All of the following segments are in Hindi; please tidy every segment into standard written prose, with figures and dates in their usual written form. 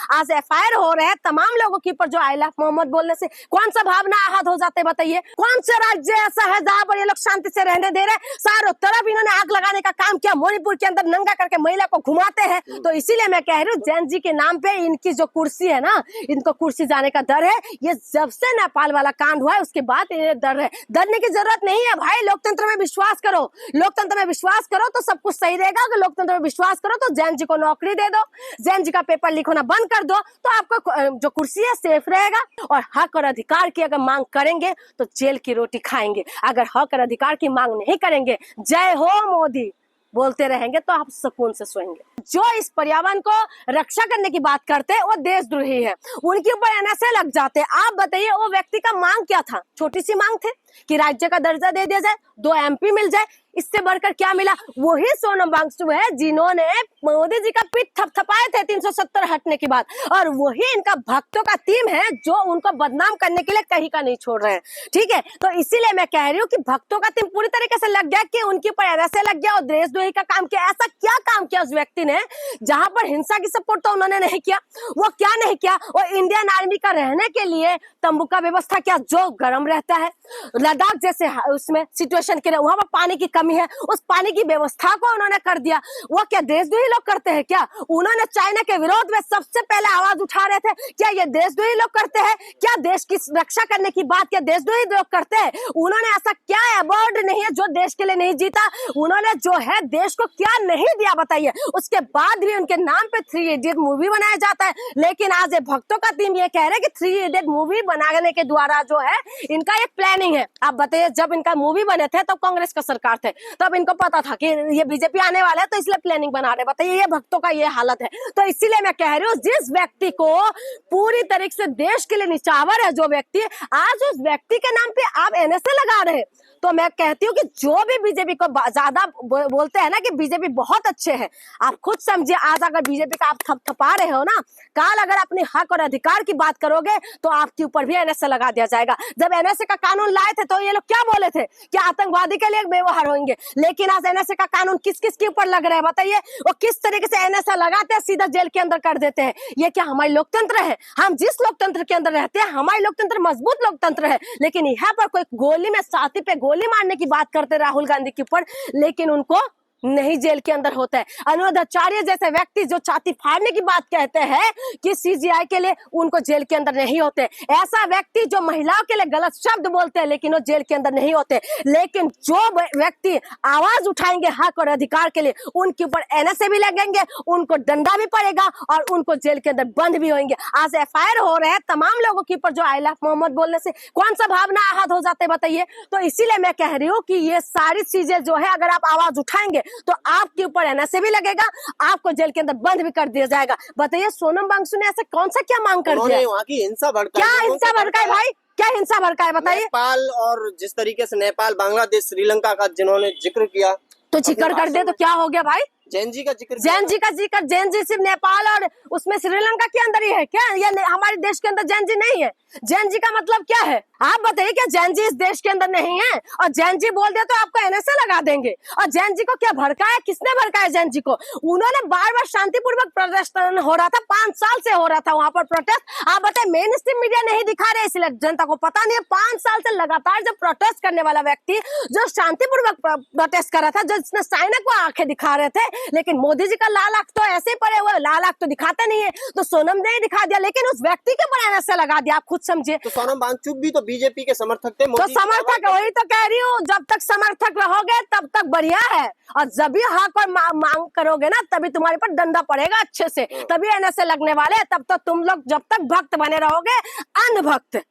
आज एफआईआर हो रहे हैं तमाम लोगों के ऊपर जो आई लव मोहम्मद बोलने से कौन सा भावना आहत हो जाते बताइए। कौन सा राज्य ऐसा है जहां पर ये लोग शांति से रहने दे रहे हैं? चारों तरफ इन्होंने आग लगाने का काम किया, मणिपुर के अंदर नंगा करके महिला को घुमाते हैं। तो इसीलिए मैं कह रही हूँ जैन जी के नाम पे इनकी जो कुर्सी है ना, इनको कुर्सी जाने का डर है। ये जब से नेपाल वाला कांड हुआ है उसके बाद इन्हें डर है। डरने की जरूरत नहीं है भाई, लोकतंत्र में विश्वास करो, लोकतंत्र में विश्वास करो तो सब कुछ सही रहेगा। अगर लोकतंत्र में विश्वास करो तो जैन जी को नौकरी दे दो, जैन जी का पेपर लीक होना बंद कर दो, तो आपका जो कुर्सी है सेफ रहेगा। और हक और अधिकार की अगर मांग करेंगे तो जेल की रोटी खाएंगे, अगर हक और अधिकार की मांग नहीं करेंगे, जय हो मोदी बोलते रहेंगे तो आप सुकून से सोएंगे। जो इस पर्यावरण को रक्षा करने की बात करते हैं वो देशद्रोही है, उनके ऊपर एनएसए लग जाते हैं। आप बताइए वो व्यक्ति का मांग क्या था? छोटी सी मांग थे कि राज्य का दर्जा दे दिया जाए, 2 एमपी मिल जाए, इससे बढ़कर क्या मिला? वही सोनम वांगचुक है जिन्होंने मोदी जी का पीठ थपथपाए थे 370 हटने के बाद, और वही इनका भक्तों का टीम है जो उनको बदनाम करने के लिए कहीं का नहीं छोड़ रहे हैं। ठीक है, तो इसीलिए मैं कह रही हूँ कि भक्तों का टीम पूरी तरीके से लग गया कि उनके ऊपर एनएसए लग गया और देशद्रोही का काम किया। ऐसा क्या काम किया उस व्यक्ति ने जहां पर हिंसा की सपोर्ट तो उन्होंने नहीं किया? वो क्या नहीं किया? वो इंडियन आर्मी का रहने के लिए तंबू का व्यवस्था किया जो गर्म रहता है। लद्दाख जैसे उसमें सिचुएशन के लिए वहां पर पानी की कमी है, उस पानी की व्यवस्था को उन्होंने कर दिया। वो क्या देशद्रोही लोग करते हैं क्या? उन्होंने चाइना के विरोध में सबसे पहले आवाज उठा रहे थे। क्या ये देशद्रोही लोग करते हैं? क्या देश की रक्षा करने की बात क्या देशद्रोही लोग करते हैं? उन्होंने ऐसा क्या अवार्ड नहीं है जो देश के लिए नहीं जीता? उन्होंने जो है देश को क्या नहीं दिया बताइए? उसके बाद भी उनके नाम पे 3 इडियट मूवी बनाया जाता है। लेकिन आज ये भक्तों का टीम ये कह रहे हैं कि 3 इडियट मूवी बनाने के द्वारा जो है इनका एक प्लानिंग है। आप बताइए, जब इनका मूवी बने थे तो कांग्रेस का सरकार थे, तब इनको पता था कि ये बीजेपी आने वाला है तो इसलिए प्लानिंग बना रहे। बताइए, ये भक्तों का ये हालत है। तो इसीलिए मैं कह रही हूँ जिस व्यक्ति को पूरी तरीके से देश के लिए निछावर है जो व्यक्ति, आज उस व्यक्ति के नाम पे आप एनएसए लगा रहे हैं। तो मैं कहती हूँ कि जो भी बीजेपी को ज्यादा बोलते हैं ना कि बीजेपी बहुत अच्छे है, आप खुद समझिए। आज अगर बीजेपी का आप थपथपा रहे हो ना, काल अगर अपने हक और अधिकार की बात करोगे तो आपके ऊपर भी एनएसए लगा दिया जाएगा। जब एनएसए का कानून लाए थे तो ये लोग क्या बोले थे कि आतंकवादी के लिए व्यवहार होंगे, लेकिन आज एनएसए का कानून किस किस के ऊपर लग रहा है बताइए? वो किस तरीके से एनएसए लगाते हैं, सीधा जेल के अंदर कर देते हैं। ये क्या हमारी लोकतंत्र है? हम जिस लोकतंत्र के अंदर रहते हैं हमारी लोकतंत्र मजबूत लोकतंत्र है, लेकिन यहाँ पर कोई गोली में छाती पे गोली मारने की बात करते राहुल गांधी के ऊपर, लेकिन उनको नहीं जेल के अंदर होता है। अनुराग आचार्य जैसे व्यक्ति जो छाती फाड़ने की बात कहते हैं कि सीजीआई के लिए, उनको जेल के अंदर नहीं होते। ऐसा व्यक्ति जो महिलाओं के लिए गलत शब्द बोलते हैं लेकिन वो जेल के अंदर नहीं होते। लेकिन जो व्यक्ति आवाज उठाएंगे हक और अधिकार के लिए, उनके ऊपर एनएसए भी लगेंगे, उनको डंडा भी पड़ेगा और उनको जेल के अंदर बंद भी होंगे। आज एफआईआर हो रहे हैं तमाम लोगों के ऊपर जो आई लव मोहम्मद बोलने से कौन सा भावना आहत हो जाते बताइए? तो इसीलिए मैं कह रही हूँ कि ये सारी चीजें जो है अगर आप आवाज उठाएंगे तो आपके ऊपर एनएसए भी लगेगा, आपको जेल के अंदर बंद भी कर दिया जाएगा। बताइए सोनम वांगचुक ने ऐसा कौन सा क्या मांग कर दिया? वहाँ की हिंसा भड़काई। क्या हिंसा भड़काई भाई? क्या हिंसा भड़काई बताइए? नेपाल और जिस तरीके से नेपाल, बांग्लादेश, श्रीलंका का जिन्होंने जिक्र किया, तो जिक्र कर दे तो क्या हो गया भाई? जैन जी का जिक्र, जैन जी का जिक्र, जैन जी सिर्फ नेपाल और उसमें श्रीलंका के अंदर ही है क्या? या हमारे देश के अंदर जैन जी नहीं है? जैन जी का मतलब क्या है? आप बताइए, क्या जैन जी इस देश के अंदर नहीं है? और जैन जी बोल दिया तो आपको एनएसए लगा देंगे। और जैन जी को क्या भड़काया? किसने भड़काया जैन जी को? उन्होंने बार बार शांतिपूर्वक प्रोटेस्ट हो रहा था, 5 साल से हो रहा था वहां पर प्रोटेस्ट। आप बताए, मेन स्ट्रीम मीडिया नहीं दिखा रहे इसलिए जनता को पता नहीं है। 5 साल से लगातार जब प्रोटेस्ट करने वाला व्यक्ति जो शांतिपूर्वक प्रोटेस्ट कर रहा था, जो जिसने चाइना को आंखें दिखा रहे थे, लेकिन मोदी जी का लाल आंख तो ऐसे पड़े हुए, लाल आंख तो दिखाते नहीं है, तो सोनम ने ही दिखा दिया, लेकिन उस व्यक्ति के ऊपर एनएसए लगा दिया। आप खुद समझिए। तो सोनम वांगचुक भी तो बीजेपी के समर्थक थे। तो समर्थक, वही तो कह रही हूँ, जब तक समर्थक रहोगे तब तक बढ़िया है, और जब भी हक और मांग करोगे ना तभी तुम्हारे पर डंडा पड़ेगा अच्छे से, तभी एनएसए लगने वाले। तब तक तुम लोग जब तक भक्त बने रहोगे, अनभक्त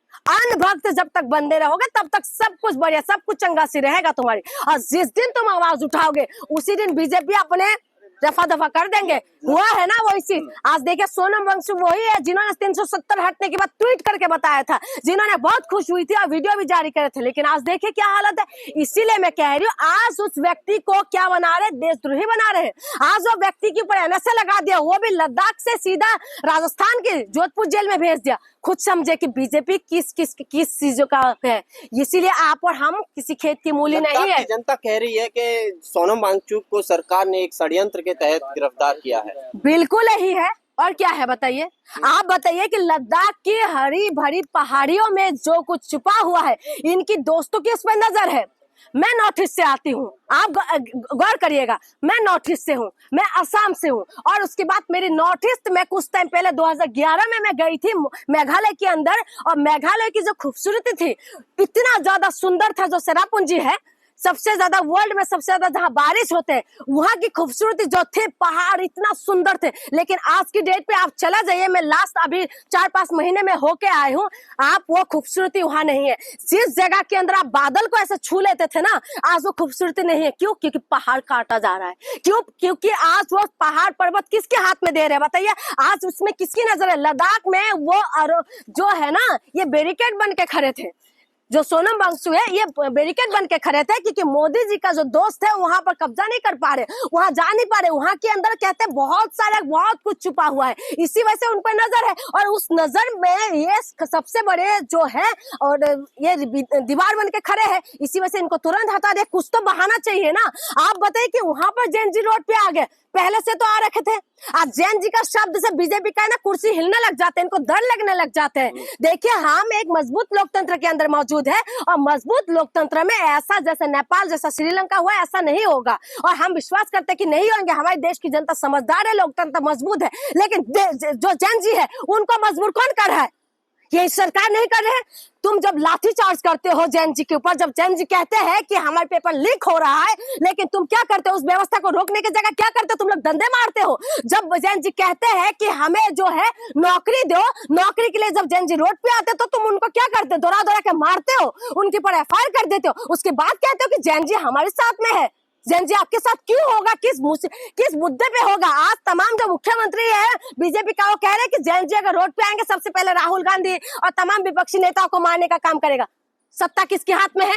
जब तक बंदे रहोगे तब तक सब कुछ बढ़िया, सब कुछ चंगा सी रहेगा तुम्हारी। और जिस दिन तुम आवाज उठाओगे उसी दिन बीजेपी अपने दफा दफा कर देंगे। हुआ है ना वही चीज। आज देखिए सोनम वांगचुक वही है जिन्होंने 370 हटने के बाद ट्वीट करके बताया था, जिन्होंने बहुत खुश हुई थी और वीडियो भी जारी करे थे, लेकिन आज देखिए क्या हालत है। इसीलिए मैं कह रही हूँ, आज उस व्यक्ति को क्या बना रहे? देशद्रोही बना रहे। आज वो व्यक्ति के ऊपर एनएसए लगा दिया, वो भी लद्दाख से सीधा राजस्थान के जोधपुर जेल में भेज दिया। खुद समझे कि बीजेपी किस चीजों का है। इसीलिए आप और हम किसी खेत की मूली नहीं है। जनता कह रही है कि सोनम वांगचुक को सरकार ने एक षड्यंत्र के तहत गिरफ्तार किया है। बिल्कुल यही है, और क्या है बताइए? आप बताइए कि लद्दाख की हरी भरी पहाड़ियों में जो कुछ छुपा हुआ है, इनकी दोस्तों की इस पर नजर है। मैं नॉर्थ ईस्ट से आती हूँ, आप गौर करिएगा, मैं नॉर्थ ईस्ट से हूँ, मैं असम से हूँ। और उसके बाद मेरी नॉर्थ ईस्ट में कुछ टाइम पहले 2011 में मैं गई थी मेघालय के अंदर, और मेघालय की जो खूबसूरती थी, इतना ज्यादा सुंदर था। जो सेरापुंजी है, सबसे ज्यादा वर्ल्ड में सबसे ज्यादा जहाँ बारिश होते हैं, वहां की खूबसूरती जो थे, पहाड़ इतना सुंदर थे। लेकिन आज की डेट पे आप चला जाइए, मैं लास्ट अभी 4-5 महीने में होके आई हूँ, आप वो खूबसूरती वहां नहीं है। जिस जगह के अंदर आप बादल को ऐसे छू लेते थे ना, आज वो खूबसूरती नहीं है। क्यों? क्योंकि पहाड़ काटा जा रहा है। क्यों? क्योंकि आज वो पहाड़ पर्वत किसके हाथ में दे रहे हैं बताइए? आज उसमें किसकी नजर है? लद्दाख में वो जो है ना, ये बैरिकेड बन के खड़े थे। जो सोनम वांगचुक है, ये बैरिकेड बन के खड़े थे क्योंकि मोदी जी का जो दोस्त है वहां पर कब्जा नहीं कर पा रहे, वहां जा नहीं पा रहे। वहां के अंदर कहते हैं बहुत कुछ छुपा हुआ है, इसी वजह से उन पर नजर है। और उस नजर में ये सबसे बड़े जो है, और ये दीवार बन के खड़े हैं, इसी वजह से इनको तुरंत हटा दे। कुछ तो बहाना चाहिए ना। आप बताइए कि वहां पर जैन जी रोड पे आ गए, पहले से तो आ रखे थे। आज जैन जी का शब्द से बीजेपी का है ना, कुर्सी हिलने लग जाते हैं, इनको डर लगने लग जाते हैं। देखिए, हम एक मजबूत लोकतंत्र के अंदर मौजूद है, और मजबूत लोकतंत्र में ऐसा जैसे नेपाल जैसा श्रीलंका हुआ, ऐसा नहीं होगा। और हम विश्वास करते हैं कि नहीं होंगे। हमारे देश की जनता समझदार है, लोकतंत्र मजबूत है। लेकिन जो जैन जी है, उनको मजबूर कौन कर रहा है? ये सरकार नहीं कर रहे हैं। तुम जब लाठीचार्ज करते हो जैन जी के ऊपर, जब जैन जी कहते हैं कि हमारे पेपर लीक हो रहा है, लेकिन तुम क्या करते हो? उस व्यवस्था को रोकने की जगह क्या करते हो? तुम लोग धंधे मारते हो। जब जैन जी कहते हैं कि हमें जो है नौकरी दो, नौकरी के लिए जब जैन जी रोड पे आते तो तुम उनको क्या करते हो? दौड़ा दौड़ा के मारते हो, उनके ऊपर FIR कर देते हो। उसके बाद कहते हो कि जैन जी हमारे साथ में है। जैन जी आपके साथ क्यों होगा? किस मुद्दे पे होगा? आज तमाम जो मुख्यमंत्री है बीजेपी का, वो कह रहे हैं कि जैन जी अगर रोड पे आएंगे, सबसे पहले राहुल गांधी और तमाम विपक्षी नेताओं को मारने का काम करेगा। सत्ता किसके हाथ में है?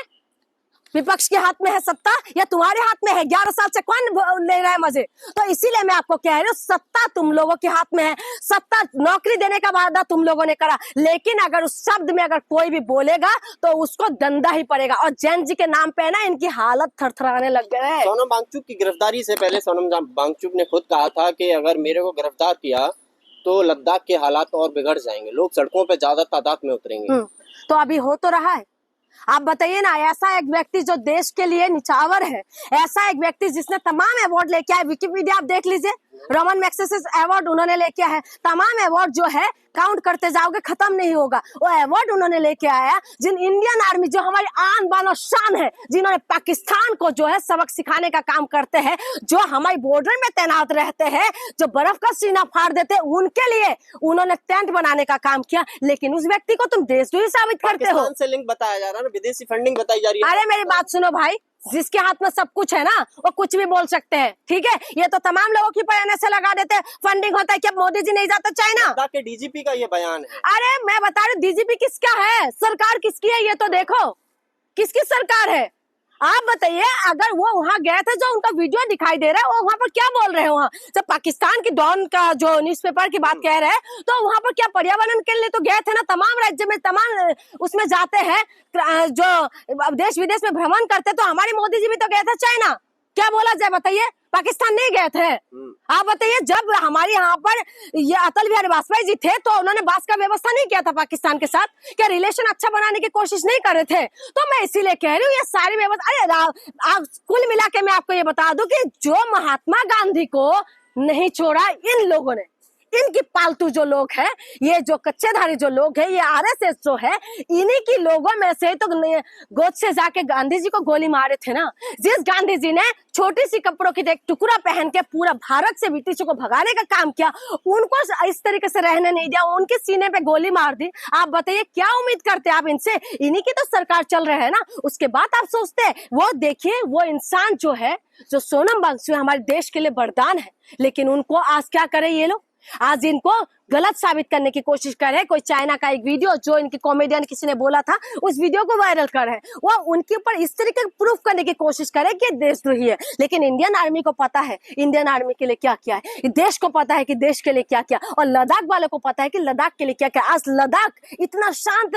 विपक्ष के हाथ में है सत्ता, या तुम्हारे हाथ में है? 11 साल से कौन ले रहा है मजे? तो इसीलिए मैं आपको कह रही हूँ, सत्ता तुम लोगों के हाथ में है। सत्ता, नौकरी देने का वादा तुम लोगों ने करा, लेकिन अगर उस शब्द में अगर कोई भी बोलेगा तो उसको दंडा ही पड़ेगा। और जैन जी के नाम पे ना इनकी हालत थरथराने लग गए हैं। सोनम वांगचुक की गिरफ्तारी से पहले सोनम वांगचुक ने खुद कहा था कि अगर मेरे को गिरफ्तार किया तो लद्दाख के हालात और बिगड़ जाएंगे, लोग सड़कों पे ज्यादा तादाद में उतरेंगे। तो अभी हो तो रहा है। आप बताइए ना, ऐसा एक व्यक्ति जो देश के लिए निछावर है, ऐसा एक व्यक्ति जिसने तमाम अवार्ड लेके आए, विकिपीडिया आप देख लीजिए, रोमन मैग्सेसे अवार्ड उन्होंने लेके आए। तमाम अवार्ड जो है काउंट करते जाओगे खत्म नहीं होगा। वो अवार्ड उन्होंने लेके आया, जिन इंडियन आर्मी जो हमारी आन बान और शान है, जिन्होंने पाकिस्तान को जो है सबक सिखाने का काम करते हैं, जो हमारे बॉर्डर में तैनात रहते हैं, जो बर्फ का सीना फाड़ देते हैं, उनके लिए उन्होंने टेंट बनाने का काम किया। लेकिन उस व्यक्ति को तुम देशद्रोही साबित करते हो। पाकिस्तान से लिंक बताया जा रहा है ना, विदेशी फंडिंग बताई जा रही है। अरे मेरी बात सुनो भाई, जिसके हाथ में सब कुछ है ना, वो कुछ भी बोल सकते हैं, ठीक है? ये तो तमाम लोगों की पर से लगा देते हैं, फंडिंग होता है। क्या मोदी जी नहीं जाते चाइना? के DGP का ये बयान है। अरे मैं बता रही, DGP किसका है? सरकार किसकी है? ये तो देखो, किसकी सरकार है? आप बताइए, अगर वो वहां गए थे, जो उनका वीडियो दिखाई दे रहा है, वो वहां पर क्या बोल रहे हैं? वहां जब पाकिस्तान की डॉन का जो न्यूज़पेपर की बात कह रहे हैं, तो वहां पर क्या पर्यावरण के लिए तो गए थे ना? तमाम राज्य में, तमाम उसमें जाते हैं, जो देश विदेश में भ्रमण करते, तो हमारे मोदी जी भी तो गए थे चाइना। क्या बोला जाए बताइए? पाकिस्तान नहीं गए थे। आप बताइए, जब हमारे यहाँ पर ये अटल बिहारी वाजपेयी जी थे, तो उन्होंने बास का व्यवस्था नहीं किया था पाकिस्तान के साथ? क्या रिलेशन अच्छा बनाने की कोशिश नहीं कर रहे थे? तो मैं इसीलिए कह रही हूँ, ये सारी व्यवस्था, अरे आप कुल मिला के मैं आपको ये बता दूं कि जो महात्मा गांधी को नहीं छोड़ा इन लोगों ने, इनकी पालतू जो लोग हैं, ये जो कच्चेधारी जो लोग हैं, ये RSS जो है, इन्हीं की लोगों में से तो गोद से जाके गांधी जी को गोली मारे थे ना। जिस गांधी जी ने छोटी सी कपड़ों की एक टुकड़ा पहन के पूरा भारत से ब्रिटिशों को भगाने का काम किया, उनको इस तरीके से रहने नहीं दिया, उनके सीने पे गोली मार दी। आप बताइए, क्या उम्मीद करते हैं आप इनसे? इन्हीं की तो सरकार चल रहा है ना। उसके बाद आप सोचते हैं, वो देखिए, वो इंसान जो है, जो सोनम वांगचुक हमारे देश के लिए वरदान है, लेकिन उनको आज क्या करे ये लोग? आज इनको गलत साबित करने की कोशिश कर रहे हैं। कोई चाइना का एक वीडियो जो इनके कॉमेडियन किसी ने बोला था, उस वीडियो को वायरल कर रहे हैं। वो उनके ऊपर इस तरीके प्रूफ करने की कोशिश करे कि देशद्रोही है। लेकिन इंडियन आर्मी को पता है इंडियन आर्मी के लिए क्या क्या है, देश को पता है कि देश के लिए क्या क्या, और लद्दाख वालों को पता है कि लद्दाख के लिए क्या क्या। आज लद्दाख इतना शांत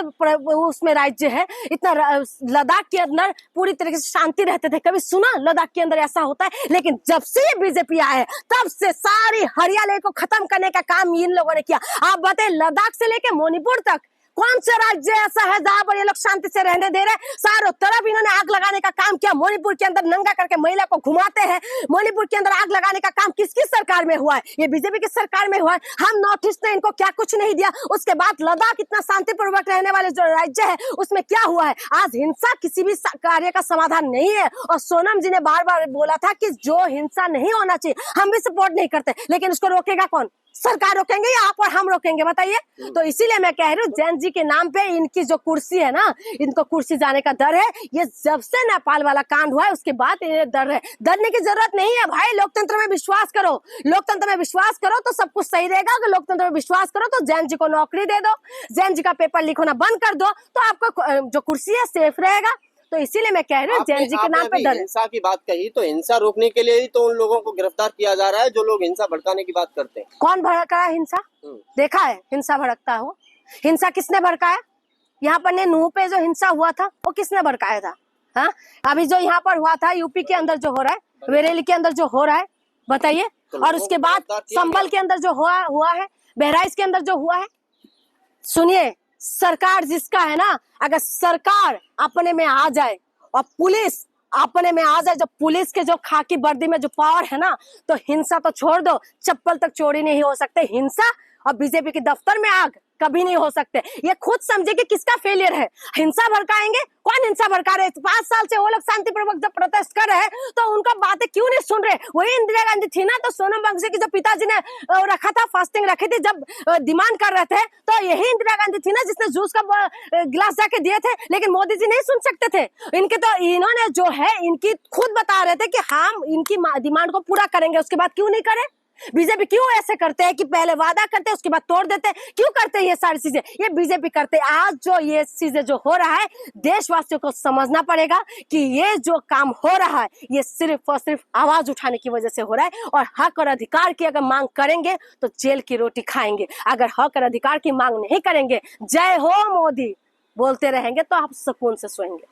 उसमें राज्य है, इतना लद्दाख के अंदर पूरी तरीके से शांति रहते थे। कभी सुना लद्दाख के अंदर ऐसा होता है? लेकिन जब से ये बीजेपी आया है तब से सारी हरियाली को खत्म करने का काम इन लोगों ने किया। आप बताइए, लद्दाख से लेके मणिपुर तक कौन सा राज्य ऐसा है जहां पर ये लोग शांति से रहने दे रहे हैं? चारों तरफ इन्होंने आग लगाने का काम किया। मणिपुर के अंदर नंगा करके महिला को घुमाते हैं। मणिपुर के अंदर आग लगाने का काम किसकी सरकार में हुआ है? ये बीजेपी की सरकार में हुआ है। हम नॉर्थ ईस्ट ने इनको क्या कुछ नहीं दिया। उसके बाद लद्दाख इतना शांतिपूर्वक रहने वाले जो राज्य है उसमें क्या हुआ है? आज हिंसा किसी भी कार्य का समाधान नहीं है। और सोनम जी ने बार बार बोला था कि जो हिंसा नहीं होना चाहिए, हम भी सपोर्ट नहीं करते, लेकिन उसको रोकेगा कौन? सरकार रोकेंगे या आप और हम रोकेंगे? बताइए। तो इसीलिए मैं कह रही हूँ, जैन जी के नाम पे इनकी जो कुर्सी है ना, इनको कुर्सी जाने का डर है। ये जब से नेपाल वाला कांड हुआ है उसके बाद ये डर है। डरने की जरूरत नहीं है भाई, लोकतंत्र में विश्वास करो। लोकतंत्र में विश्वास करो तो सब कुछ सही रहेगा। अगर लोकतंत्र में विश्वास करो तो जैन जी को नौकरी दे दो, जैन जी का पेपर लीक होना बंद कर दो, तो आपका जो कुर्सी है सेफ रहेगा। तो इसीलिए मैं कह रही हूँ, जैन जी के नाम पे डर। हिंसा की बात कही तो हिंसा रोकने के लिए ही तो उन लोगों को गिरफ्तार किया जा रहा है जो लोग हिंसा भड़काने की बात करते हैं। कौन भड़का है हिंसा? देखा है हिंसा भड़कता हो? हिंसा किसने भड़काया? यहाँ पर ने नूह पे जो हिंसा हुआ था वो किसने भड़काया था? हाँ, अभी जो यहाँ पर हुआ था यूपी के अंदर जो हो रहा है, बरेली के अंदर जो हो रहा है, बताइए। और उसके बाद संभल के अंदर जो हुआ है, बहराइच के अंदर जो हुआ है। सुनिए, सरकार जिसका है ना, अगर सरकार अपने में आ जाए और पुलिस अपने में आ जाए, जब पुलिस के जो खाकी वर्दी में जो पावर है ना, तो हिंसा तो छोड़ दो, चप्पल तक चोरी नहीं हो सकते। हिंसा और बीजेपी के दफ्तर में आग कभी नहीं हो सकते। ये खुद समझे कि किसका फेलियर है। हिंसा भड़काएंगे? कौन हिंसा भड़का रहे? 5 साल से वो लोग शांतिपूर्वक जब प्रोटेस्ट कर रहे हैं तो उनका बातें क्यों नहीं सुन रहे? वही इंदिरा गांधी थी ना, तो सोनम वांगचुक की जो पिताजी ने रखा था, फास्टिंग रखी थी, जब डिमांड कर रहे थे, तो यही इंदिरा गांधी थी ना जिसने जूस का गिलास जाके दिए थे। लेकिन मोदी जी नहीं सुन सकते थे इनके। तो इन्होंने जो है इनकी खुद बता रहे थे कि हम इनकी डिमांड को पूरा करेंगे, उसके बाद क्यों नहीं करें? बीजेपी क्यों ऐसे करते हैं कि पहले वादा करते हैं उसके बाद तोड़ देते हैं? क्यों करते हैं ये सारी चीजें? ये बीजेपी करते हैं। आज जो ये चीजें जो हो रहा है, देशवासियों को समझना पड़ेगा कि ये जो काम हो रहा है ये सिर्फ और सिर्फ आवाज उठाने की वजह से हो रहा है। और हक और अधिकार की अगर मांग करेंगे तो जेल की रोटी खाएंगे। अगर हक और अधिकार की मांग नहीं करेंगे, जय हो मोदी बोलते रहेंगे तो आप सुकून से सोएंगे।